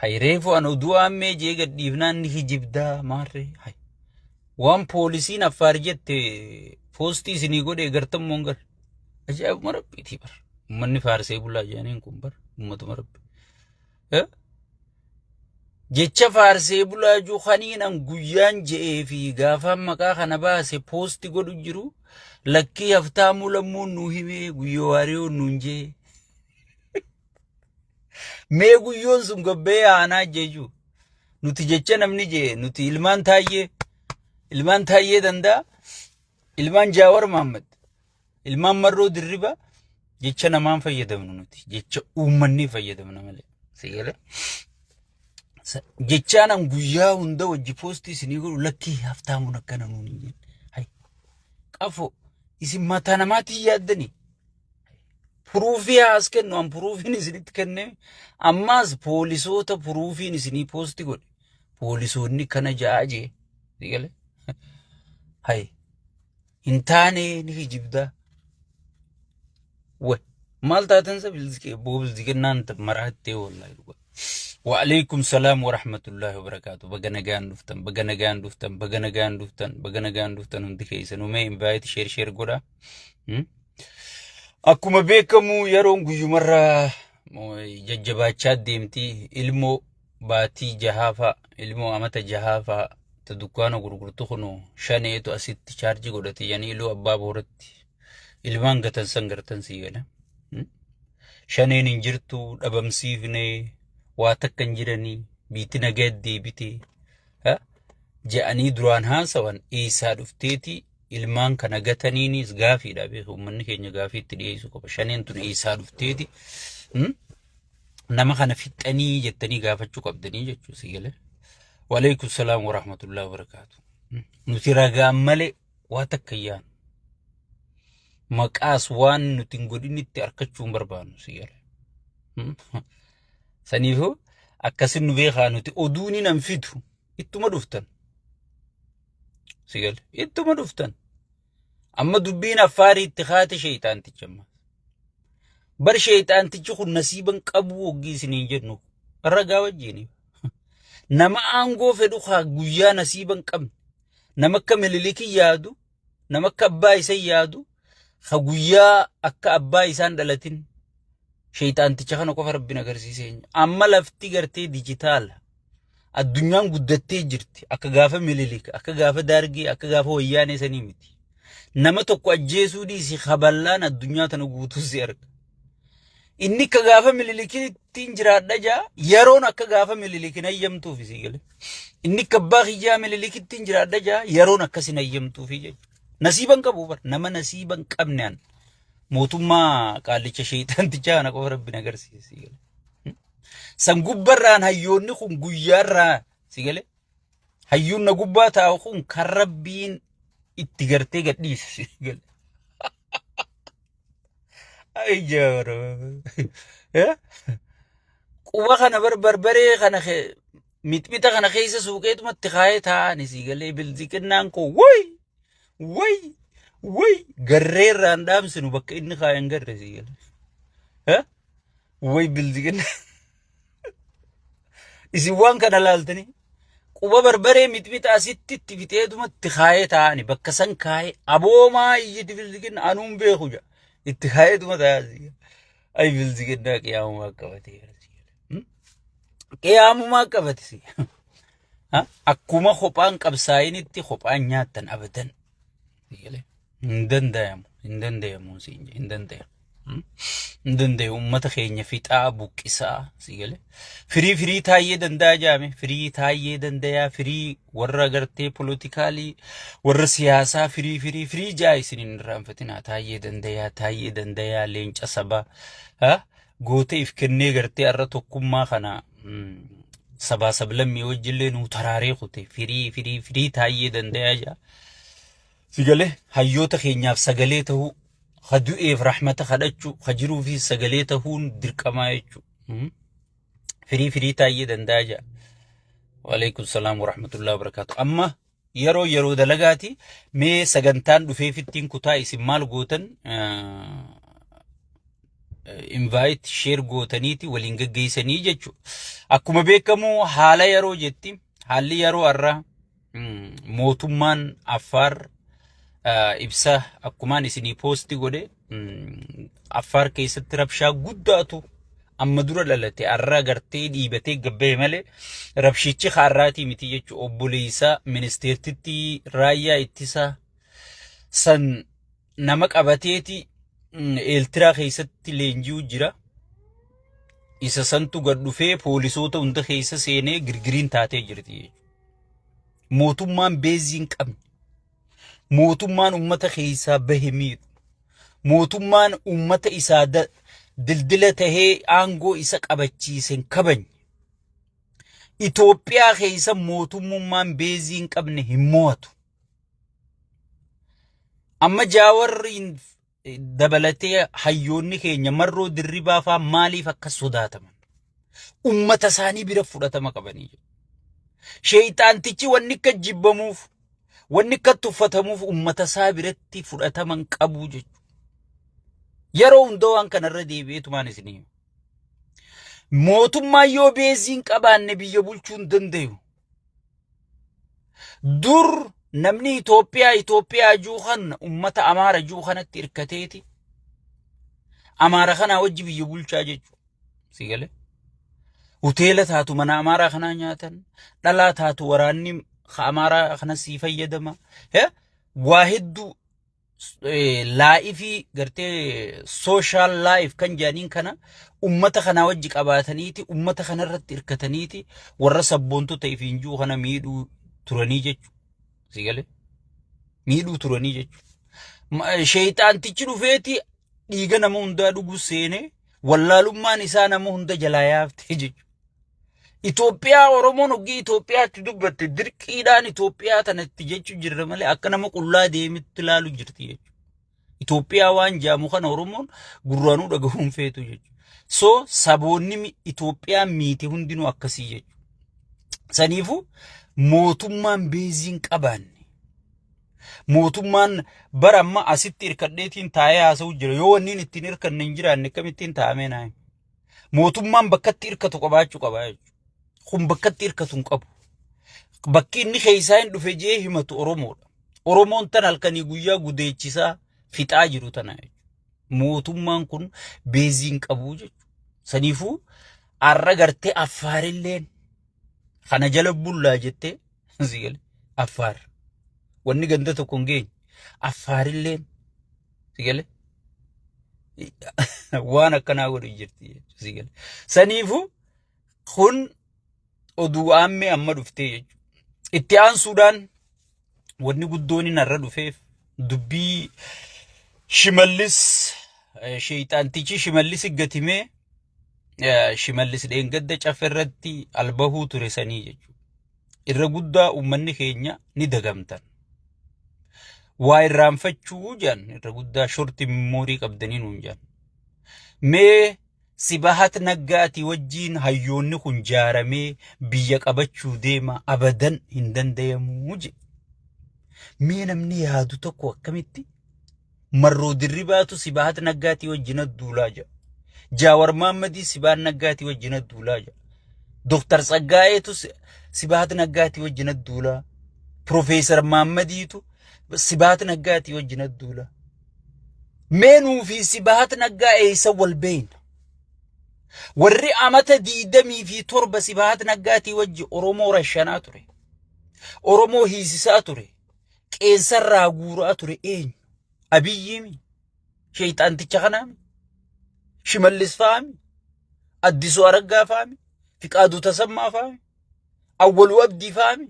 hay reefu an oduu ammee jee gadhiifnaan ni hijibdaa maarree hay waan poolisiin affaar jette poostii isinii godhe gartammoon gar ajaa'ibuma rabbiitii bar ummanni faarsee bulaa jedhaniin kun bar ummatuma rabbi jecha faarsee bulaa juu kaniinan guyyaan je'ee fi gaafaan maqaa kana baase poosti godhu jiru lakkii haftaamuu lammuun nuu himee guyyoo waariyoo nuun jee mee guyyoon sun gabbee aanaa jeju nuti jecha namni jee nuti ilmaan taayyee danda'a ilmaan jaawar Muhammad ilmaan marroo dirriba jecha namaan fayyadamnu nuti jecha uummanni fayyadamna malee sigale jechaanan guyyaa hunda wajji poostii isinii godhu lakkii haftaamuun akkana nuuni jeen hay qafo isin mataa namaatii yaaddanii puruufii haas kennu an puruufiin isinitti kenne ammaas poolisoota puruufiin isinii poosti godhe poolisoonni kana ja'a jee sigale hay hin taane ni hijibdaa way maal taatansa bilziqennaan marahattee wallahi dhuga وعليكم السلام ورحمة الله وبركاته بغنا جان دفتن هم دكيسن وما ينبايت شير قولا أكو ما بيكمو يرون قيو مرة ججباتشات ديمتي علمو باتي جهافا علمو أمتا جهافا تدوكانو غرغرتخنو شانيتو أسيت تشارجي قولتي يعني إلو أباب ورتي علمان قتن سنگرتن سيغنا شانين انجرتو أبامسيفني واتكن جراني بيتنا قدي بيتي جاءني دران هاسوان إيسا دفتيتي ilmaan kana gataniinis gaafiidha beeku ummanni keenya gaafiitti dhiyeessu qaba shaneen tun Isaa dufteeti nama kana fixanii jettanii gaafachuu qabdanii jechuu sigale waalaikum salaam wa rahmatullahi wa barakatuh nuti ragaan malee waa takkayyaan maqaas waan nuti godhinitti argachuun barbaannu sigale saniifuu akkasin nu beekaa nuti oduuni nan fidu ittuma dhuftan سيقول إنتو ما دفتن أما دبين أفاري اتخاذ شيطان تجمع بر شيطان تجخو نسيبا قبو وقيسنين جنو الرقا وجيني نما أنغو فدوخا قويا نسيبا قبن نما كملليكي يادو نما كباي سيادو خقويا أكا أباي ساندلتين شيطان تجخانو كفر ربنا قرسيسين أما لفتي قرتي ديجيتال الدنيا قدتي جرتي أكا غافة مليليك أكا غافة دارجي أكا غافة وياني سنيمتي نما تقوى الجيسو دي سي خبالان الدنيا تنقوتو سيارك إني كا غافة مليليك تنجرات دجا يرون أكا غافة مليليك نيمتو في سيقل إني كباخي جا مليليك تنجرات دجا يرون أكا سنيمتو في جاج نسيبا كبوبر نما نسيبا كبنان موتو ما قال لك شيطان تجانا كفر ربنا قرسي سيقل سنقبران هيون نخون قيارا سيقالي هيون نقباتا أخون كربين اتقرتي قديس سيقالي أي جارو قوة خانا بربري خانا ميتا خانا خيسة سوكيت متخاية تاني سيقالي بالذكر نانكو وي قرير راندام سنو بك إني خاين قرر سيقالي وي بالذكر isi waan kana laaltani quba barbare mitmita asitti fiteeduma tikhaayetaani bakka san kaaye abooma iyyiti bildigin anuun beekuja itti kaayeetuma taasi ay bildigin da qiyamuma qabate qiyamuma qabate akkuma khophaan qabsaayinitti khophaan nyaattan abadan hindandayamu siinje hindandayamu ندندي أمته خيني في تابو كيسا سيقله فري تايي دندا جامي فري تايي دندايا فري ورا غرتي بوليتيكالي ورا سياسة فري جاي سنين رامفتنا تايي دندايا لينج أسبا قوتي إفكرني غرتي أرتوكم ما خنا سبا سبلمي وجلي نو تراريخوتي فري تايي دندايا جا سيقله هيوتا خينياف سقليته خدو إف رحمة خدتشو خجرو في سجليتهون دركمايتشو فري تايي دنداجا وعليكم السلام ورحمة الله وبركاته أما يرو دلقاتي مي سجنتان دفي في التين كتاي سمال قوتن invite share gootaniiti waliin gaggeessanii jechuudha. Akkuma beekamu haala yeroo jetti haalli yeroo har'a mootummaan Affaar ibsa akkumaan isinii poosti godhe Affaar keessatti rabshaa guddaatu amma dura dhalate har'a gartee dhiibatee gabbee malee rabshichi har'aatii miti jechuudha. Obboleessaa ministeertitti raayyaa ittisaa san nama qabateeti Eeltiraa keessatti leenji'u jira. Isa santu gad dhufee poolisoota hunda keessa seenee girgiriin taatee jirti. Mootummaan beezii hin qabne. Mootummaan ummata keessaa bahe miidhu. Mootummaan ummata isaa dildila tahee aangoo isa qabachiise hin kabanye. Itoophiyaa keessa mootummaan beezii hin qabne hin mo'atu. Amma jaawarriin dabalatee hayyoonni keenya marroo dirribaa fa'aa maaliif akka sodaataman ummata isaanii bira fudhatama qabanii jiru. Sheeyxaantichi wanni akka jibbamuuf wanni akka tuffatamuuf ummata isaa biratti fudhataman qabu jechuudha. Yeroo hunda waan kanarra deebi'eetumaan isinii mootummaan yoo beeziin qabaanne biyya bulchuu hin danda'u. Dur namni Itoophiyaa juuhan ummata Amaara juuhanatti irkateeti. Amaara kana wajji biyya bulchaa jechuudha. Sigale. Hoteela taatu mana Amaara kana nyaatan, dhalaa taatu waraanni Amaara kana sii fayyadama. Waa hedduu laayifii gartee social life kan jaaniin kana ummata kana wajji qabaataniiti ummata kana irratti irkataniiti warra sabboontota ifiin juuhana miidhuu turanii jechuudha. Sigale miidhuu turanii jechuudha. Sheeyxaantichi dhufeeti dhiiga nama hundaa dhuguu seenee wallaalummaan isaa nama hunda jalaa yaaftee jechuudha. Itoophiyaa Oromoon hoggii Itoophiyaatti dubbatte dirqiidhaan Itoophiyaa tanatti jechuu jirra malee akka nama qullaa deemitti ilaalu jirti jechuudha. Itoophiyaa waan jaamu kana Oromoon gurraanuu dhagahuun feetu jechuudha. So saboonni Itoophiyaa miite hundinuu akkasii jechuudha. Saniifuu mootummaan beeziin qabaanne mootummaan bara amma asitti irkadheetiin taa'ee haasa'u jira yoo wanniin ittiin irkanne hin jiraanne kamittiin taa'amee naa'e mootummaan bakkatti irkatu qabaachuu qaba jechuudha. Kun bakkatti irkatu hin qabu. Bakki inni keessaa hin dhufe jee himatu Oromoodha. Oromoon tan halkanii guyyaa gudeechisaa fixaa jiru tana jechuudha. Mootummaan kun beeziin qabu jechuudha. Saniifuu har'a gartee Affaarilleen kana jala bullaa jettee sigale Affaar wanni ganda tokko hin geenye Affaarilleen sigale waan akkanaa godhu jirti sigale. Saniifuu kun oduu aammee amma dhuftee jechuudha. Itti aansuudhaan wanni guddoon narra dhufeef dubbii Shimallis sheeyxaantichi Shimallis gatimee Shimallis dheengadda cafferratti albahuu ture sanii jechuudha. Irra guddaa uummanni keenya ni dagamtan. Waa irraanfachuu jaan irra guddaa shorti memorii qabdanii nuun jaan. Mee Sibahat Naggaati wajjiin hayyoonni kun jaaramee biyya qabachuu deema abadan hin danda'amuu je. Mee namni yaadu tokko akkamitti marroo dirribaatu Sibahat Naggaati wajjin adduulaa jaa. Jaawar Maammadii Sibahat Naggaati wajjin adduulaa jaa. Dr. Tsaggaa'eetu Sibahat Naggaati wajjin adduulaa. Profeesar Maammadiitu Sibahat Naggaati wajjin adduulaa. Meenuu fi Sibahat Naggaa eessa wal beeyna? Warri amata 27 Sibahat Naggaati wajji Oromoo rashanaa ture. Oromoo hiisisaa ture. Qeensarraa guuraa ture eenyu? Abiyyiimi. Sheeyxaanticha kanaami. Shimallis fa'aami. Addisuu Araggaa fa'aami. Fiqaaduu Tasammaa fa'aami. Awwaluu Abdii fa'aami.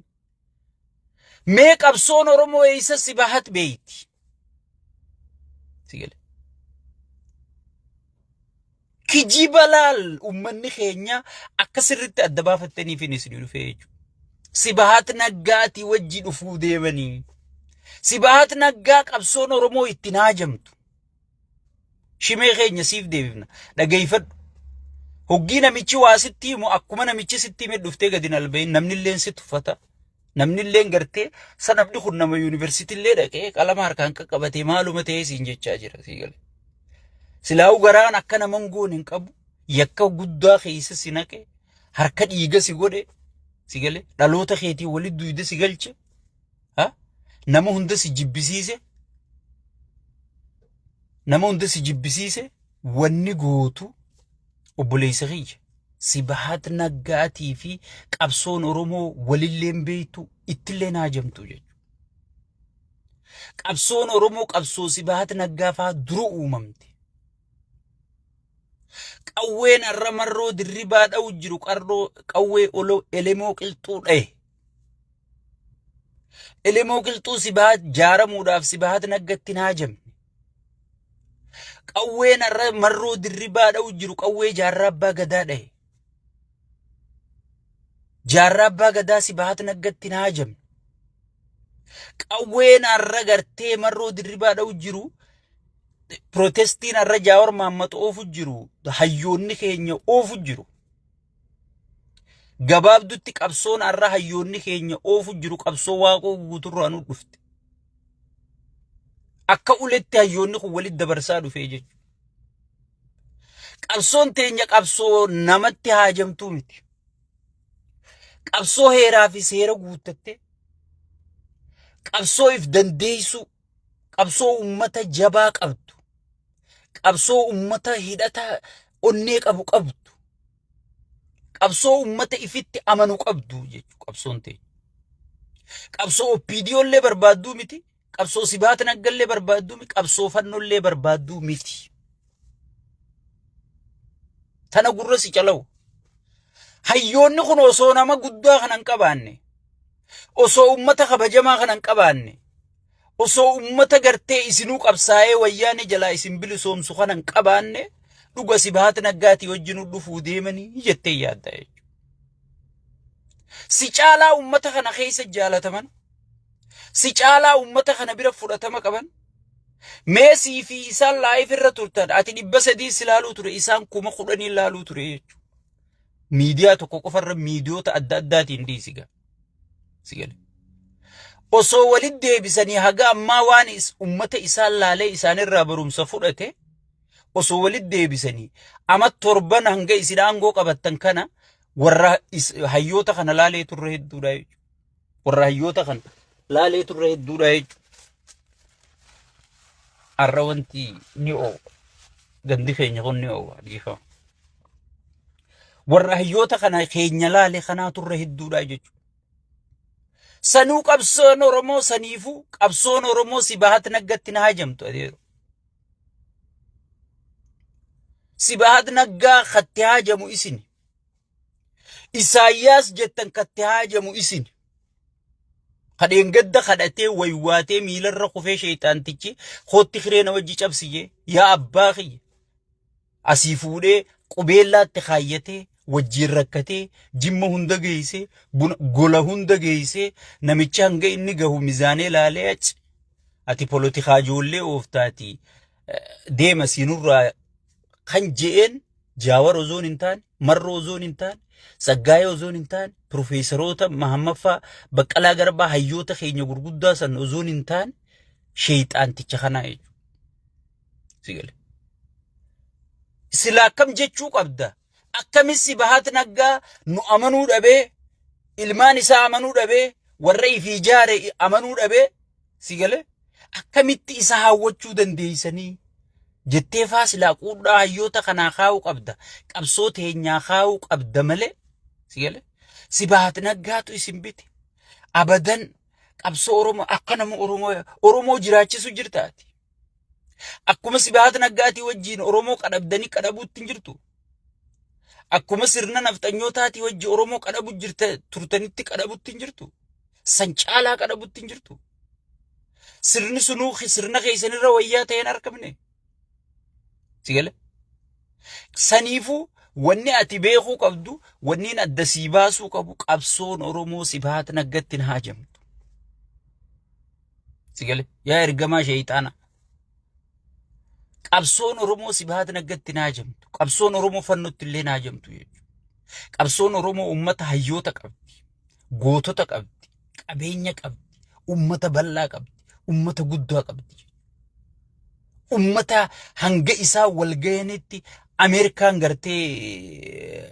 Mee qabsoon Oromoo eessa Sibahat beeyti? Sigale. Kijibalaal uummanni keenya akka sirriitti adda baafattaniif hin isin dhufee jechuudha. Sibahat Naggaati wajji dhufuu deemanii. Sibahat Naggaa qabsoon Oromoo itti naajamtu. Shimee keenya siif deebifna. Dhaggeeffadhu. Hoggii namichi waa sitti himu akkuma namichi sitti hime dhuftee gadi nalbayin namni illeen si tuffata. Namni illeen gartee sanabni kun nama yuunivarsiitii illee dhaqee qalama harkaan qaqqabatee maaluma ta'ee siin jechaa jira sigale. Silaa'u garaan akka naman goon hin qabu. Yakka guddaa keessa si naqe. Harka dhiiga si godhe. Si gale. Dhaloota keetii walit duyde si galche. Nama hunda si jibbisiise. Nama hunda si jibbisiise. Wanni gootu obboleessa kiyya. Sibahat Naggaatii fi qabsoon Oromoo walilleen beeytu ittillee naajamtu jechuudha. Qabsoon Oromoo qabsoo Sibahat Naggaa fa'aa dura uumamte. Qawween arra marroo dirribaa dha'u jiru qawwee elemoo qilxuu dhaye. Elemoo qilxuu Sibahat jaaramuudhaaf Sibahat Naggatti naajamne. Qawween arra marroo dirribaa dha'u jiru qawwee jaarraa abbaa gadaa dhaye. Jaarraa abbaa gadaa Sibahat Naggatti naajamne. Qawween arra gartee marroo dirribaa dha'u jiru protestiin arra Jawaar Mohaammed oofu jiru hayyoonni keenya oofu jiru. Gabaabdutti qabsoon arra hayyoonni keenya oofu jiru qabsoo waaqoo guuturraa nu dhufte. Akka uletti hayyoonni kun walit dabarsaa dhufee jechuudha. Qabsoon teenya qabsoo namatti haajamtuu miti. Qabsoo heeraa fi seera guuttatte. Qabsoo if dandeessu. Qabsoo ummata jabaa qabdu. Qabsoo ummata hidhata onnee qabdu. Qabsoo ummata ifitti amanu qabdu jechuudha qabsoon teenya. Qabsoo OPDOllee barbaaddu miti. Qabsoo Sibahat Naggallee barbaaddu miti. Qabsoo Fannollee barbaaddu miti. Tana gurra si calawu. Hayyoonni kun osoo nama guddaa kanan qabaanne. Osoo ummata kabajamaa kanan qabaanne. Osoo ummata gartee isinuu qabsaa'ee wayyaane jalaa isin bilisoomsu kanan qabaanne. Dhuga Sibahat Naggaatii wajjin dhufuu deemanii jettee yaadda jechuudha. Si caalaa ummata kana keessa jaalataman. Si caalaa ummata kana bira fudhatama qaban. Meesii fi isaan laayif irra turtan. Ati 300 ilaaluu ture. Isaan 10,000 ilaaluu ture jechuudha. Miidiyaa tokko qofarra miidiyoota adda addaatiin dhiisiga. Sigale. Osoo walit deebisanii haga ammaa waan ummata isaan laalee isaanirraa barumsa fudhate. Osoo walit deebisanii ama torban hanga isin aangoo qabattan kana warra hayyoota kana laalee turre hedduudha jechuudha. Warra hayyoota kana laalee turre hedduudha jechuudha. Arra wanti ni oowa. Gandi keenya kun ni oowa. Dhiifama. Warra hayyoota kana keenya laalee kanaa turre hedduudha jechuudha. Sanuu qabsoon Oromoo saniifuu qabsoon Oromoo Sibahat Naggatti na haajamtu adeeru. Sibahat Naggaa katti haajamu isin. Isaayyaas jettan katti haajamu isin. Kadheen gadda kadhatee waywaatee miilarra kufee sheexaantichi hootti kireena wajji cabsiyee yaa abbaa kiyya. Asii fuudhee qubeellaatti kaayyatee wajjiin rakkatee jimma hunda geessee gola hunda geessee namicha hanga inni gahu mizaanee laalee achi. Ati polotikaa ijoollee ooftaati deema siinurraa kan je'een Jawaar ozoon hin taane, Marroo ozoon hin taane, Saggaayee ozoon hin taane, Profeesaroota Mahammaffaa Baqqalaa Garbaa hayyoota keenya gurguddaa san ozoon hin taane sheexaanticha kanaa jechuudha. Sigale. Sila akkam jechuu qabda. Akkamis Sibahat Naggaa nu amanuu dhabee, ilmaan isaa amanuu dhabee, warra ifi ijaare amanuu dhabee, sigale. Akkamitti isa hawwachuu dandeessanii? Jettee faasilaa quudhaa hayyoota kanaa kaa'uu qabda. Qabsoo teenyaa kaa'uu qabda malee. Sigale. Sibahat Naggaatu isin bite. Abadan qabsoo Oromoo akka nama Oromoo jiraachisu jirtaati. Akkuma Sibahat Naggaatii wajjin Oromoo qadhabdanii qadhabuutti hin jirtu. Akkuma sirna nafxanyootaati wajji Oromoo qadhabu turtanitti qadhabuutti hin jirtu. San caalaa qadhabuutti hin jirtu. Sirni sunuu sirna keessanirra wayyaa ta'een argamne. Sigale. Saniifuu wanni ati beekuu qabdu, wanni adda sii baasuu qabu qabsoon Oromoo Sibahat Naggatti hin haajamtu. Sigale. Yaa ergamaa sheexaana. Qabsoon Oromoo Sibahat Naggatti hin haajamtu. Qabsoon Oromoo Fannootti illee hin haajamtu jechuudha. Qabsoon Oromoo ummata hayyoota qabdi. Gootota qabdi. Qabeenya qabdi. Ummata bal'aa qabdi. Ummata guddaa qabdi. ummata hanga isaa walgayanetti Ameerikaan gartee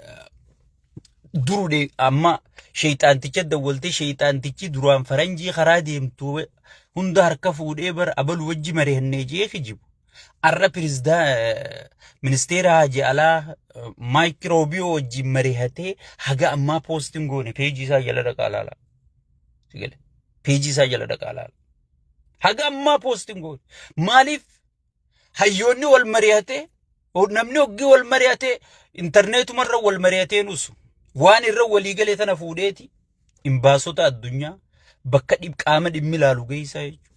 durude amma shayxaanticha dawwalte shayxaantichi duraan faranjii karaa deemtu hunda harka fuudhee bar abal wajji marihannee jee kijibu arra ministeera Haji Alaa Maayikiroobiyo wajji marihate haga amma posting goone peejii isaa jala dhaqaalaala sigale peejii isaa jala dhaqaalaala haga amma posting goone maaliif hayyoonni wal marihate namni hoggi wal marihate internetumarra wal marihate nusu waan irra walii galee tana fuudheeti imbaasota addunyaa bakka qaama dhimmi ilaalu geessaa jechuudha.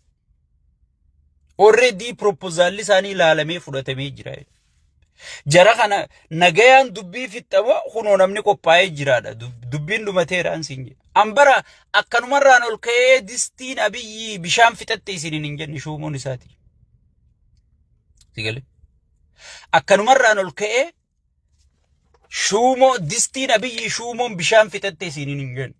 Already proposal isaanii ilaalamee fudhatamee jira. Jara kana nagayaan dubbii fixxama kunoo namni qophaa'ee jiraadha. Dubbiin dhumateeraan siin jedha. Ambara akkanumarraan ol ka'ee distiin Abiyyi bishaan fixatte isiniin hin jenne shuumuun isaati. Sigale. Akkanumarraan ol ka'ee distiin Abiyyi shuumuun bishaan fixatte isiniin hin jenne.